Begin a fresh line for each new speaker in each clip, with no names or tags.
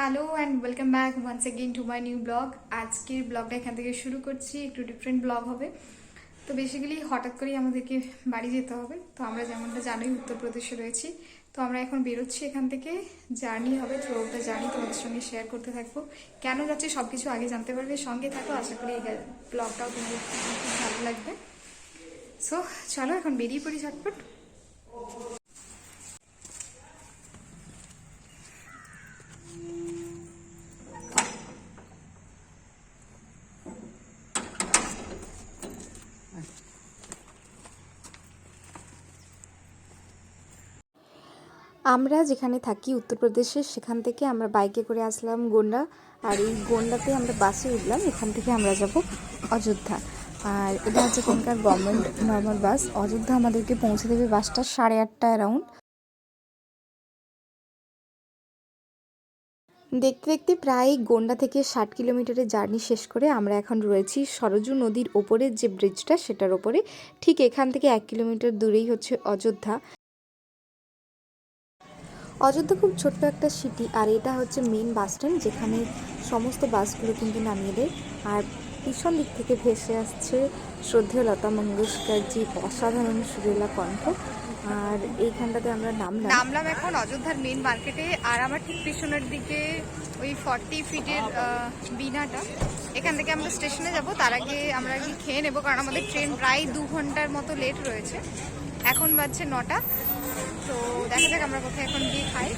Hello and welcome back once again to my new blog. আজকের ব্লগটা এখান থেকে শুরু করছি, একটু ডিফারেন্ট ব্লগ হবে। তো বেসিক্যালি হঠাৎ করেই আমাদেরকে বাড়ি যেতে হবে। তো আমরা যেমনটা জানি উত্তরপ্রদেশে রয়েছি, তো আমরা এখন বেরোচ্ছি এখান থেকে। জার্নি হবে, থ্রু আউট দ্য জার্নি তোমাদের সঙ্গে শেয়ার করতে থাকবো। কেন যাচ্ছে সব কিছু আগে জানতে পারবে, সঙ্গে থাকো। আশা করি এই ব্লগটাও তোমাদের খুব ভালো লাগবে। সো চলো এখন বেরিয়ে পড়ি ঝটপট। আমরা যেখানে থাকি উত্তরপ্রদেশে, সেখান থেকে আমরা বাইকে করে আসলাম গোন্ডা। আর এই গোন্ডাতে আমরা বাসে উঠলাম। এখান থেকে আমরা যাব অযোধ্যা। আর এটা হচ্ছে এখানকার গভর্নমেন্ট নর্মাল বাস। অযোধ্যা আমাদেরকে পৌঁছে দেবে বাসটা 8:30 অ্যারাউন্ড। দেখতে দেখতে প্রায় গোন্ডা থেকে 60 কিলোমিটারের জার্নি শেষ করে আমরা এখন রয়েছি সরজু নদীর ওপরের যে ব্রিজটা, সেটার ওপরে। ঠিক এখান থেকে 1 কিলোমিটার দূরেই হচ্ছে অযোধ্যা। অযোধ্যা খুব ছোট্ট একটা সিটি, আর এটা হচ্ছে মেন বাস স্ট্যান্ড, যেখানে সমস্ত বাসগুলো কিন্তু নামিয়ে দেয়। আর পিছন দিক থেকে ভেসে আসছে শ্রদ্ধেয় লতা মঙ্গেশকরজির অসাধারণ সুরেলা কণ্ঠ। আর এইখানটাতে আমরা নামলাম এখন অযোধ্যার মেন মার্কেটে। আর আমার ঠিক পিছনের দিকে ওই 40 ফিটের বিনাটা, এখান থেকে আমরা স্টেশনে যাব। তার আগে আমরা কি খেয়ে নেবো, কারণ আমাদের ট্রেন প্রায় 2 ঘন্টার মতো লেট রয়েছে। এখন বাজছে 9টা। তো দেখা যাক আমরা কোথায় এখন গিয়ে খাই।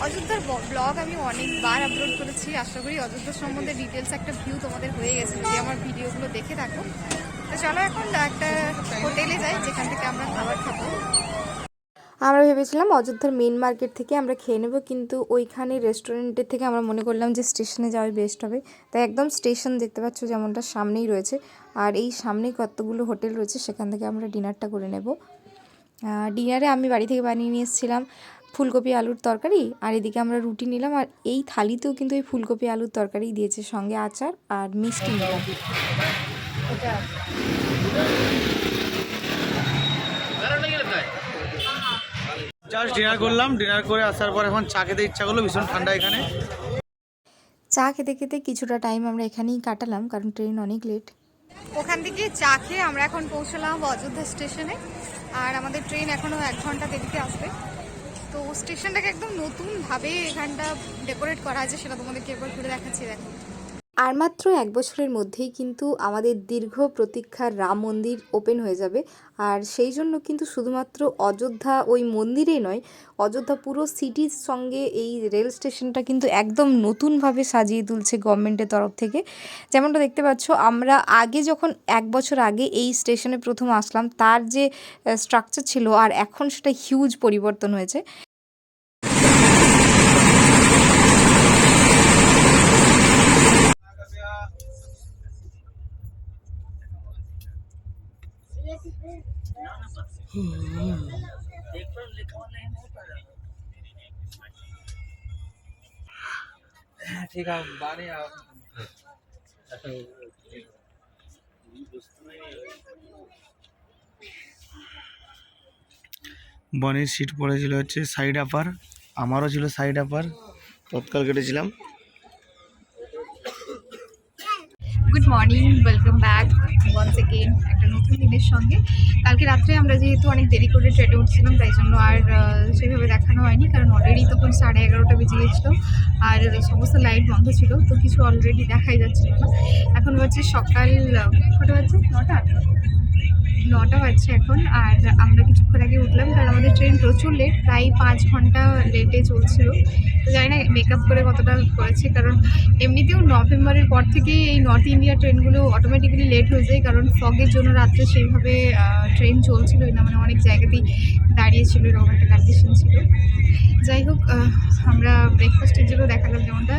অযোধ্যার ব্লগ আমি অনেকবার আপলোড করেছি। আশা করি অযোধ্যার সম্বন্ধে ডিটেলস একটা ভিউ তোমাদের হয়ে গেছে যদি আমার ভিডিওগুলো দেখে থাকো। তো চলো এখন একটা হোটেলে যাই, যেখান থেকে আমরা খাবার খাবো। আমরা ভেবেছিলাম অযোধ্যার মেন মার্কেট থেকে আমরা খেয়ে নেব, কিন্তু ওইখানে রেস্টুরেন্টের থেকে আমরা মনে করলাম যে স্টেশনে যাওয়াই বেস্ট হবে। তাই একদম স্টেশন দেখতে পাচ্ছ যেমনটা সামনেই রয়েছে, আর এই সামনেই কতগুলো হোটেল রয়েছে, সেখান থেকে আমরা ডিনারটা করে নেব। ডিনারে আমি বাড়ি থেকে বানিয়ে নিয়ে এসেছিলাম ফুলকপি আলুর তরকারি, আর এদিকে আমরা রুটি নিলাম। আর এই থালিতেও কিন্তু এই ফুলকপি আলুর তরকারি দিয়েছে, সঙ্গে আচার আর মিষ্টি নিলাম।
জাস্ট ডিনার করলাম, ডিনার করে আসার পর এখন চা খেতে ইচ্ছা করলো, ভীষণ ঠান্ডা এখানে।
চা খেতে খেতে কিছুটা টাইম আমরা এখানেই কাটালাম, কারণ ট্রেন অনেক লেট। ওখান থেকে চা খেয়ে আমরা এখন পৌঁছলাম অযোধ্যা স্টেশনে। আর আমাদের ট্রেন এখনও 1 ঘন্টা দেরিতে আসবে। তো স্টেশনটাকে একদম নতুনভাবে এখানটা ডেকোরেট করা আছে, সেটা তোমাদেরকে একবার ঘুরে দেখাচ্ছি। দেখো, আর মাত্র 1 বছরের মধ্যেই কিন্তু আমাদের দীর্ঘ প্রতীক্ষার রাম মন্দির ওপেন হয়ে যাবে। আর সেই জন্য কিন্তু শুধুমাত্র অযোধ্যা ওই মন্দিরেই নয়, অযোধ্যা পুরো সিটির সঙ্গে এই রেল স্টেশনটা কিন্তু একদম নতুনভাবে সাজিয়ে তুলছে গভর্নমেন্টের তরফ থেকে। যেমনটা দেখতে পাচ্ছ, আমরা আগে যখন 1 বছর আগে এই স্টেশনে প্রথম আসলাম, তার যে স্ট্রাকচার ছিল আর এখন সেটা হিউজ পরিবর্তন হয়েছে।
ঠিক আছে, বানি বনির সিট পড়েছিল হচ্ছে সাইড আপার, আমারও ছিল সাইড আপার, তৎকাল কেটেছিলাম।
Good morning, welcome back once again একটা নতুন দিনের সঙ্গে। কালকে রাত্রে আমরা যেহেতু অনেক দেরি করে ট্রেনে উঠছিলাম, তাই জন্য আর সেভাবে দেখানো হয়নি, কারণ অলরেডি তখন 11:30 বেজে গেছিলো আর সমস্ত লাইট বন্ধ ছিল, তো কিছু অলরেডি দেখাই যাচ্ছিল না। এখন হচ্ছে সকাল কটা বাজছে, 9টা বাজছে এখন। আর আমরা কিছুক্ষণ আগে উঠলাম, কারণ আমাদের ট্রেন প্রচুর লেট, প্রায় 5 ঘন্টা লেটে চলছিল। তো জানি না মেকআপ করে কতটা করেছে, কারণ এমনিতেও নভেম্বরের পর থেকেই এই নর্থ ইন্ডিয়া ট্রেনগুলো অটোমেটিক্যালি লেট হয়ে যায়, কারণ ফগের জন্য রাত্রে সেইভাবে ট্রেন চলছিলই না, মানে অনেক জায়গাতেই দাঁড়িয়েছিল, এরকম একটা কন্ডিশন ছিল। যাই হোক, আমরা ব্রেকফাস্টের জন্য দেখালাম যেমনটা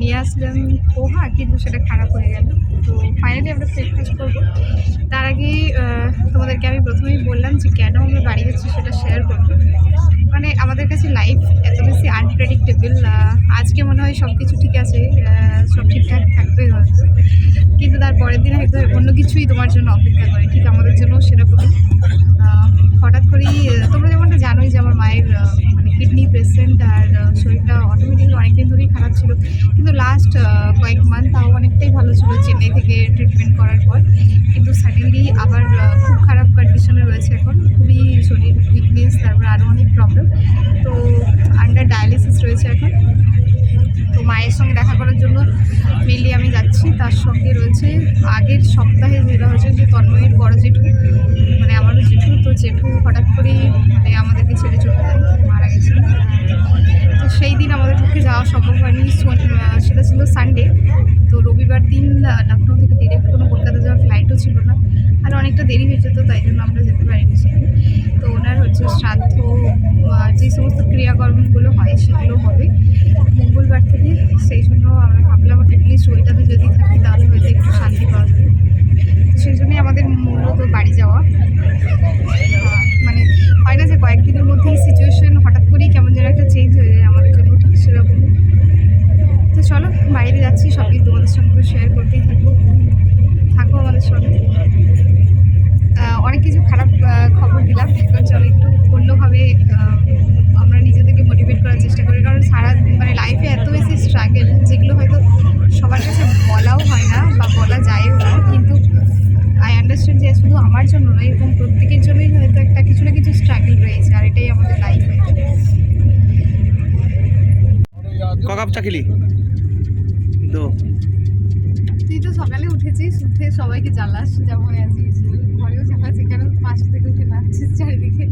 নিয়ে আসলাম পোহা, কিন্তু সেটা খারাপ হয়ে গেল। তো ফাইনালি আমরা ব্রেকফাস্ট করবো। তার আগে তোমাদেরকে আমি প্রথমেই বললাম যে কেন আমরা বাড়ি যাচ্ছি সেটা শেয়ার করবো। মানে আমাদের কাছে লাইফ এত বেশি আনপ্রেডিক্টেবল। আজকে মনে হয় সব কিছু ঠিক আছে, সব ঠিকঠাক থাকবে হয়তো, কিন্তু তার পরের দিন হয়তো অন্য কিছুই তোমার জন্য অপেক্ষা করে। ঠিক আমাদের জন্য সেরকমই হঠাৎ করেই তোমরা যেমনটা জানোই যে আমার মায়ের মানে
কিডনি পেশেন্ট, আর শরীরটা অটোমেটিকলি অনেকদিন ধরেই খারাপ ছিল, কিন্তু লাস্ট কয়েক মান্থ তাও অনেকটাই ভালো ছিল চেন্নাই থেকে ট্রিটমেন্ট করার পর। কিন্তু সাডেনলি আবার খুব খারাপ কন্ডিশনে রয়েছে এখন, খুবই শরীর উইকনেস, তারপর আরও অনেক প্রবলেম। তো আন্ডার ডায়ালিসিস রয়েছে এখন। তো মায়ের সঙ্গে দেখা করার জন্য মেনলি আমি যাচ্ছি। তার সঙ্গে রয়েছে আগের সপ্তাহে যেটা হয়েছে যে তন্ময়ের বড় জেঠু, মানে আমারও জেঠু, তো জেঠু হঠাৎ করেই মানে আমাদেরকে ছেড়ে চলে যান, মারা গেছেন। তো সেই দিন আমাদের পক্ষে যাওয়া সম্ভব হয়নি, সেটা ছিল সানডে। তো রবিবার দিন লখনৌ থেকে ডিরেক্ট কোনো কলকাতা যাওয়ার ফ্লাইটও ছিল না, আর অনেকটা দেরি হয়ে যেত, তাই জন্য আমরা যেতে পারিনি সেদিন। তো ওনার হচ্ছে শ্রাদ্ধ, যে সমস্ত ক্রিয়াকর্মগুলো হয় সেগুলো হবে মঙ্গলবার থেকে। সেই জন্য আমরা ভাবলাম অ্যাটলিস্ট ওইটাতে যদি থাকি তাহলে হয়তো একটু শান্তি পাওয়া যাবে। তো সেই জন্যই আমাদের মূলত বাড়ি যাওয়া। মানে হয় না যে কয়েকদিনের মধ্যেই সিচুয়েশন হঠাৎ করেই কেমন যেন একটা চেঞ্জ হয়ে যায়, আমাদের জন্য ঠিক সেরকম। তো চলো বাইরে যাচ্ছি, সব কিছু তোমাদের সঙ্গে শেয়ার করতেই থাকবো, থাকো আমাদের সঙ্গে। অনেক কিছু খারাপ খবর দিলাম, এখন চলো একটু অন্যভাবে আমরা নিজেদেরকে মোটিভেট করার চেষ্টা করি। কারণ সারা মানে লাইফে এত বেশি স্ট্রাগল, যেগুলো হয়তো সবার কাছে বলাও হয় না বা বলা যায়ও না, কিন্তু আই আন্ডারস্ট্যান্ড যে শুধু আমার জন্য নয়, এরকম প্রত্যেকের জন্যই হয়তো একটা কিছু না কিছু স্ট্রাগল রয়েছে, আর এটাই আমাদের লাইফ হয়তো।
ক কাপ চা খেলি? দো।
তুই তো সকালে উঠেছিস, উঠে সবাইকে জ্বালাস যেমন অ্যাজ ইউজুয়াল, ঘরেও জ্বালাস, এখানে পাশ থেকে উঠে নাচছিস চারিদিকে।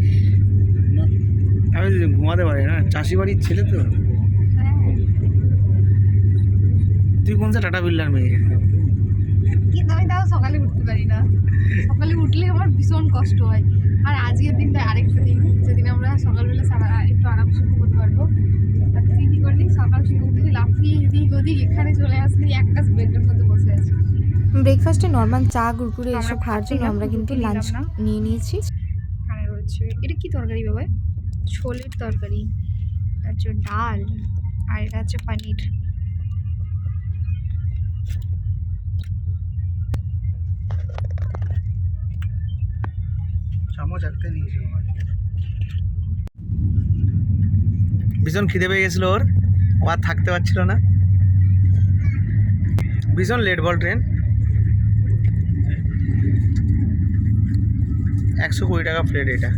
আমি ঘুমাতে পারি না, চাষি বাড়ির ছেলে তো।
হ্যাঁ,
তুই কোন টাটা বিল্লার মেয়ে?
কিন্তু আমি তাও সকালে উঠতে পারি না, সকালে উঠলে আমার ভীষণ কষ্ট হয়। আর আজকের দিনটা আরেকটা দিন যেদিন আমরা সকালবেলা সারা একটু আরামসে ঘুমোতে পারবো। আর তুই কী করলি, সকাল থেকে উঠে লাফিয়ে এদিক ওদিক এখানে চলে আসলি, একটা বেডের মধ্যে বসে আছি।
ব্রেকফাস্টে নর্মাল চা কুরকুরে
আমরা
এসব খাওয়ার
ভাত
জন্য
নিলাম,
আমরা কিন্তু
রুটি
লাঞ্চ
নিলাম না।
নিয়ে নিয়েছি।
এখানে রয়েছে, এটা কি তরকারি বাবা? ছোলের তরকারি, আচ্ছা ডাল, আর এটা হচ্ছে পনির।
চামচ একটা দিয়েছে। ভীষণ খিদে পেয়ে গেছিলো ওর, ও আর থাকতে পারছিল না। ভীষণ লেট বল ট্রেন। 120 টাকা প্লেট এটা।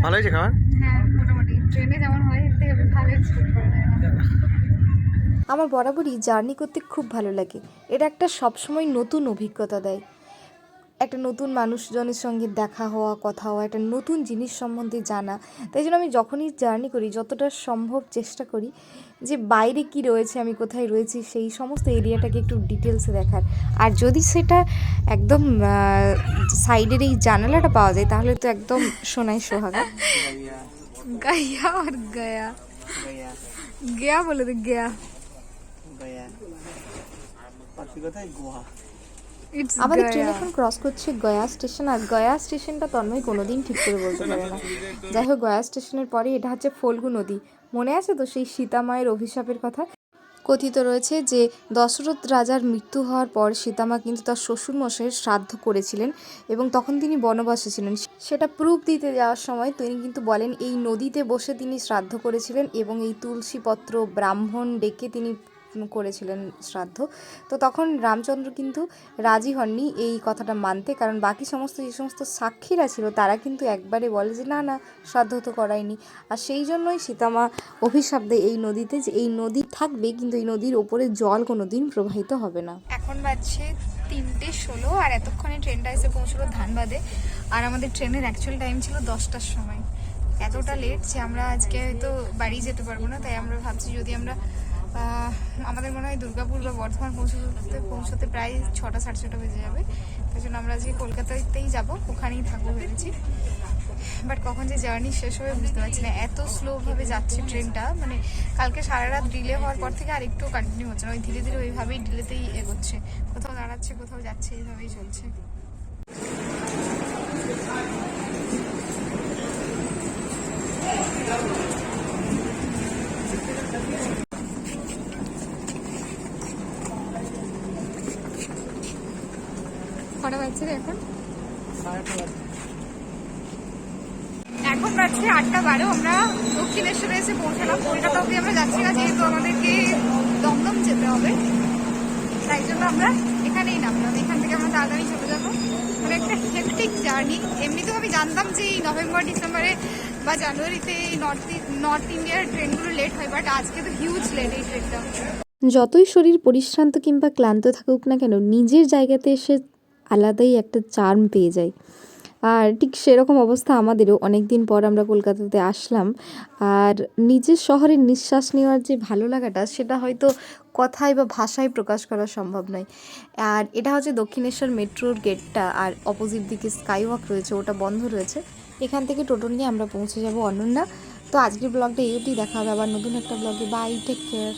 ভালো হয়েছে খাবার?
হ্যাঁ মোটামুটি ট্রেনে যেমন হয় এর থেকে ভালো এক্সপেক্ট করা যায় না।
আমার বরাবরই জার্নি করতে খুব ভালো লাগে। এটা একটা সবসময় নতুন অভিজ্ঞতা দেয়, একটা নতুন মানুষজনের সঙ্গে দেখা হওয়া, কথা হওয়া, একটা নতুন জিনিস সম্বন্ধে জানা। তাই জন্য আমি যখনই জার্নি করি যতটা সম্ভব চেষ্টা করি যে বাইরে কি রয়েছে, আমি কোথায় রয়েছি, সেই সমস্ত এরিয়াটাকে একটু ডিটেলসে দেখার। আর যদি সেটা একদম সাইডের এই জানালাটা পাওয়া যায় তাহলে তো একদম সোনায় সোহাগা।
गया और गया, गया बोले तो गया, इट्स
আমাদের ট্রেন
गया।
এখন ক্রস করছে গয়া স্টেশন। আর গয়া স্টেশনটা তন্ময় কোনোদিন ঠিক করে বলতে পারে না। যাই হোক, গয়া স্টেশনের পরে এটা হচ্ছে ফল্গু নদী। মনে আছে তো সেই সীতামায়ের অভিশাপের কথা? কথিত রয়েছে যে দশরথ রাজার মৃত্যু হওয়ার পর সীতামা কিন্তু তার শ্বশুরমশাইয়ের শ্রাদ্ধ করেছিলেন এবং তখন তিনি বনবাসে ছিলেন। সেটা প্রুফ দিতে যাওয়ার সময় তিনি কিন্তু বলেন এই নদীতে বসে তিনি শ্রাদ্ধ করেছিলেন এবং এই তুলসীপত্র ব্রাহ্মণ ডেকে তিনি করেছিলেন শ্রাদ্ধ। তো তখন রামচন্দ্র কিন্তু রাজি হননি এই কথাটা মানতে, কারণ বাকি যে সমস্ত সাক্ষীরা ছিল তারা কিন্তু একবারে বলে যে না না, শ্রাদ্ধ তো করায়নি। আর সেই জন্যই সীতামা অভিশাপ দেয় এই নদীতে যে এই নদী থাকবে কিন্তু এই নদীর ওপরে জল কোনো দিন প্রবাহিত হবে না।
এখন বাজছে 3:16 আর এতক্ষণে ট্রেনটা এসে পৌঁছলো ধানবাদে। আর আমাদের ট্রেনের অ্যাকচুয়াল টাইম ছিল 10টার সময়। এতটা লেট যে আমরা আজকে হয়তো বাড়ি যেতে পারবো না, তাই আমরা ভাবছি যদি আমরা আমাদের মনে হয় দুর্গাপুর বা বর্ধমান পৌঁছতে প্রায় 6টা 6:30 বেজে যাবে। তাই জন্য আমরা আজকে কলকাতাতেই যাব, ওখানেই থাকবো ভেবেছি। বাট কখন যে জার্নি শেষ হবে বুঝতে পারছি না, এত স্লোভাবে যাচ্ছে ট্রেনটা। মানে কালকে সারা রাত ডিলে হওয়ার পর থেকে আর একটু কন্টিনিউ হচ্ছে না, ওই ধীরে ধীরে ওইভাবেই ডিলেতেই এগোচ্ছে, কোথাও দাঁড়াচ্ছে কোথাও যাচ্ছে, এইভাবেই চলছে। কটা বাজছে এখন? এখন এখন বাজছে 8:12। আমরা দক্ষিণেশ্বরে এসে পৌঁছালাম। কলকাতা অবধি আমরা যাচ্ছি না, যেহেতু আমাদেরকে দমদম যেতে হবে, তাই জন্য আমরা এখানেই নামলাম। এখান থেকে আমরা তাড়াতাড়ি চলে যাবো। মানে একটা হেক্টিক জার্নি। এমনিতেও আমি জানতাম যে এই নভেম্বর ডিসেম্বরে বা জানুয়ারিতে এই নর্থ ইন্ডিয়ার ট্রেনগুলো লেট হয়, বাট আজকে তো হিউজ লেট এই ট্রেনটা।
যতই শরীর পরিশ্রান্ত কিংবা ক্লান্ত থাকুক না কেন, নিজের জায়গাতে এসে আলাদাই একটা চার্ম পেয়ে যায়। আর ঠিক সেরকম অবস্থা আমাদেরও। অনেক দিন পর আমরা কলকাতাতে আসলাম, আর নিজের শহরের নিঃশ্বাস নেওয়ার যে ভালো লাগাটা, সেটা হয়তো কথায় বা ভাষায় প্রকাশ করা সম্ভব নয়। আর এটা হচ্ছে দক্ষিণেশ্বর মেট্রোর গেটটা, আর অপোজিট দিকে স্কাই ওয়াক রয়েছে, ওটা বন্ধ রয়েছে। এখান থেকে টোটো নিয়ে আমরা পৌঁছে যাব অনন্যা। তো আজকের ব্লগটা এই অবধি, দেখা হবে আবার নতুন একটা ব্লগে। Bye, take care.